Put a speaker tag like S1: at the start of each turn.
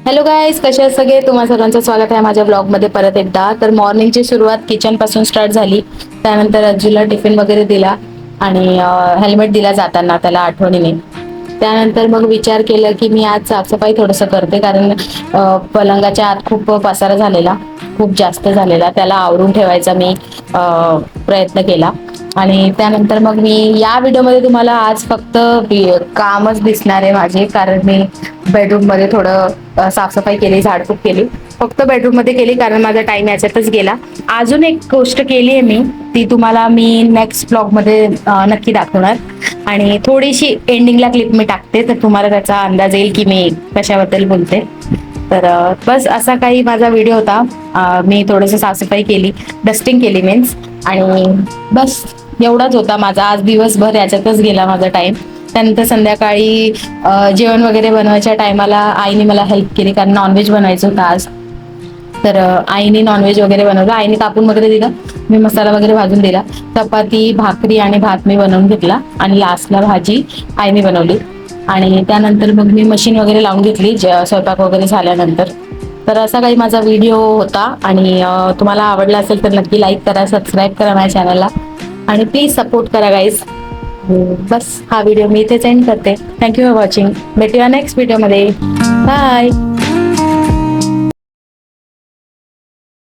S1: Hello guys, कसे आहेत सगळे? तुम्हा सर्वांचं स्वागत आहे माझ्या ब्लॉगमध्ये परत एकदा. तर मॉर्निंगची सुरुवात किचन पासून स्टार्ट झाली. त्यानंतर अज्जूला टिफिन वगैरे दिला आणि हेल्मेट दिला जाताना त्याला आठवणीने. त्यानंतर मग विचार केला की मी आज साफसफाई थोडंसं करते, कारण पलंगाच्या आत खूप पसारा झालेला, खूप जास्त झालेला. त्याला आवरून ठेवायचा मी प्रयत्न केला. आणि त्यानंतर मग मी या व्हिडिओमध्ये तुम्हाला आज फक्त कामच दिसणार आहे माझे, कारण मी बेडरूम मध्ये थोडं साफसफाई केली, झाडपूस केली. फक्त बेडरूम मध्ये केली कारण माझा टाइम याच्यातच गेला. अजून एक गोष्ट केली आहे मी, ती तुम्हाला मी नेक्स्ट ब्लॉग मध्ये नक्की दाखवणार. आणि थोडीशी एंडिंगला क्लिप मी टाकते, तर तुम्हाला त्याचा अंदाज येईल की मी कशाबद्दल बोलते. तर बस असा काही माझा व्हिडिओ होता. मी थोडंसं साफसफाई केली, डस्टिंग केली मीन्स, आणि बस एवढाच होता माझा आज दिवसभर, याच्यातच गेला माझा टाइम. त्यानंतर संध्याकाळी जेवण वगैरे बनवायच्या टायमाला आईने मला हेल्प केली, कारण नॉनव्हेज बनायचं होतं आज. तर आईने नॉनव्हेज वगैरे बनवलं, आईने कापून वगैरे दिलं, मी मसाला वगैरे भाजून दिला. चपाती, भाकरी आणि भात मी बनवून घेतला आणि लास्टला भाजी आईने बनवली. आणि त्यानंतर मग मी मशीन वगैरे लावून घेतली स्वयंपाक वगैरे झाल्यानंतर. तर असा काही माझा व्हिडिओ होता. आणि तुम्हाला आवडला असेल तर नक्की लाईक करा, सबस्क्राईब करा माझ्या चॅनलला, आणि प्लीज सपोर्ट करा गाईज. बस हा व्हिडिओ मी इथेच एंड करते. Thank you for watching. भेटूया नेक्स्ट व्हिडिओमध्ये. बाय.